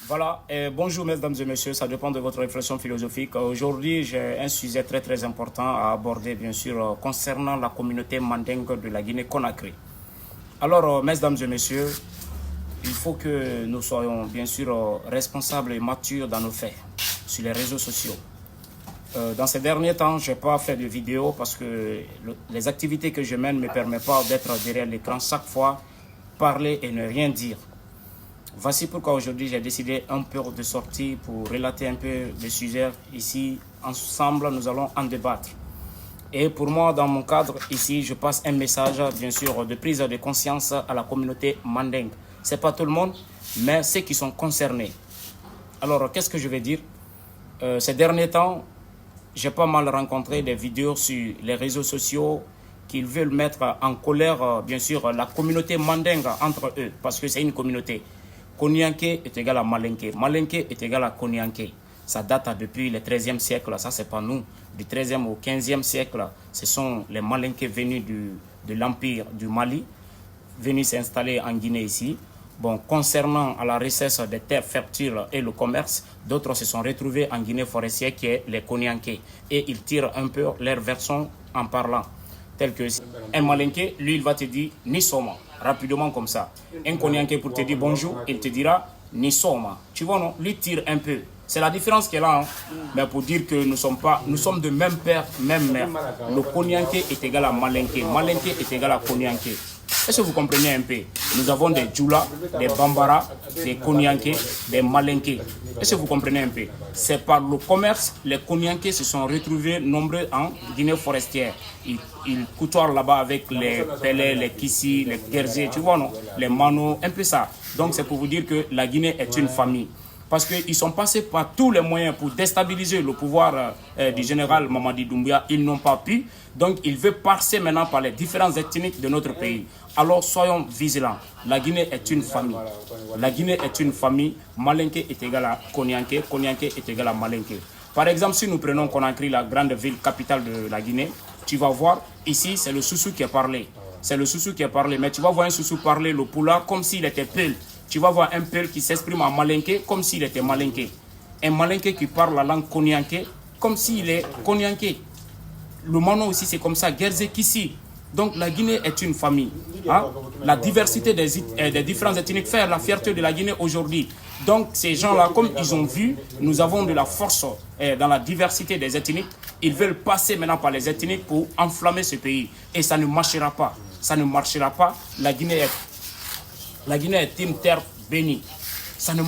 Voilà, bonjour mesdames et messieurs, ça dépend de votre réflexion philosophique. Aujourd'hui, j'ai un sujet très important à aborder, bien sûr, concernant la communauté mandingue de la Guinée-Conakry. Alors, mesdames et messieurs, il faut que nous soyons, bien sûr, responsables et matures dans nos faits, sur les réseaux sociaux. Dans ces derniers temps, je n'ai pas fait de vidéo parce que les activités que je mène ne me permettent pas d'être derrière l'écran chaque fois, parler et ne rien dire. Voici pourquoi aujourd'hui j'ai décidé un peu de sortir pour relater un peu des sujets ici. Ensemble, nous allons en débattre. Et pour moi, dans mon cadre ici, je passe un message, bien sûr, de prise de conscience à la communauté mandingue. Ce n'est pas tout le monde, mais ceux qui sont concernés. Alors, qu'est-ce que je vais dire? Ces derniers temps, j'ai pas mal rencontré des vidéos sur les réseaux sociaux qu'ils veulent mettre en colère, bien sûr, la communauté mandingue entre eux, parce que c'est une communauté. Konianké est égal à Malinké. Malinké est égal à Konianké. Ça date depuis le XIIIe siècle. Ça, c'est pas nous. Du XIIIe au XVe siècle, ce sont les Malinké venus de l'Empire du Mali, venus s'installer en Guinée ici. Bon, concernant à la richesse des terres fertiles et le commerce, d'autres se sont retrouvés en Guinée forestière qui est les Konianké. Et ils tirent un peu leur version en parlant. Tel que un Malinké, lui, il va te dire Nisoma, rapidement comme ça. Un Konianké pour te dire bonjour, il te dira Nisoma. Tu vois, non? Lui tire un peu. C'est la différence qu'elle a, hein? Mais pour dire que nous sommes de même père, même mère. Le Konianké est égal à Malinké. Malinké est égal à Konianké. Est-ce que vous comprenez un peu? Nous avons des Djoula, des Bambara, des Konianké, des Malinké. Est-ce que vous comprenez un peu? C'est par le commerce, les Konianké se sont retrouvés nombreux en Guinée forestière. Ils côtoient là-bas avec les Pelé, les Kissi, les Guerzé, tu vois, non? Les Mano, un peu ça. Donc c'est pour vous dire que la Guinée est une famille. Parce qu'ils sont passés par tous les moyens pour déstabiliser le pouvoir du général Mamadi Doumbouya. Ils n'ont pas pu. Donc, il veut passer maintenant par les différentes ethniques de notre pays. Alors, soyons vigilants. La Guinée est une famille. La Guinée est une famille. Malinké est égal à Konianké. Konianké est égal à Malinké. Par exemple, si nous prenons Conakry, la grande ville capitale de la Guinée, tu vas voir, ici, c'est le Soussou qui est parlé. C'est le Soussou qui est parlé. Mais tu vas voir un Soussou parler le Poula comme s'il était Peul. Tu vas voir un Peul qui s'exprime en Malinké comme s'il était Malinké. Un Malinké qui parle la langue Konianké comme s'il est Konianké. Le Mano aussi, c'est comme ça. Guerzé Kissi. Donc la Guinée est une famille. Hein? La diversité des différentes ethnies fait la fierté de la Guinée aujourd'hui. Donc ces gens-là, comme ils ont vu, nous avons de la force dans la diversité des ethnies. Ils veulent passer maintenant par les ethnies pour enflammer ce pays. Et ça ne marchera pas. Ça ne marchera pas. La Guinée est une terre bénie. Ça ne marchera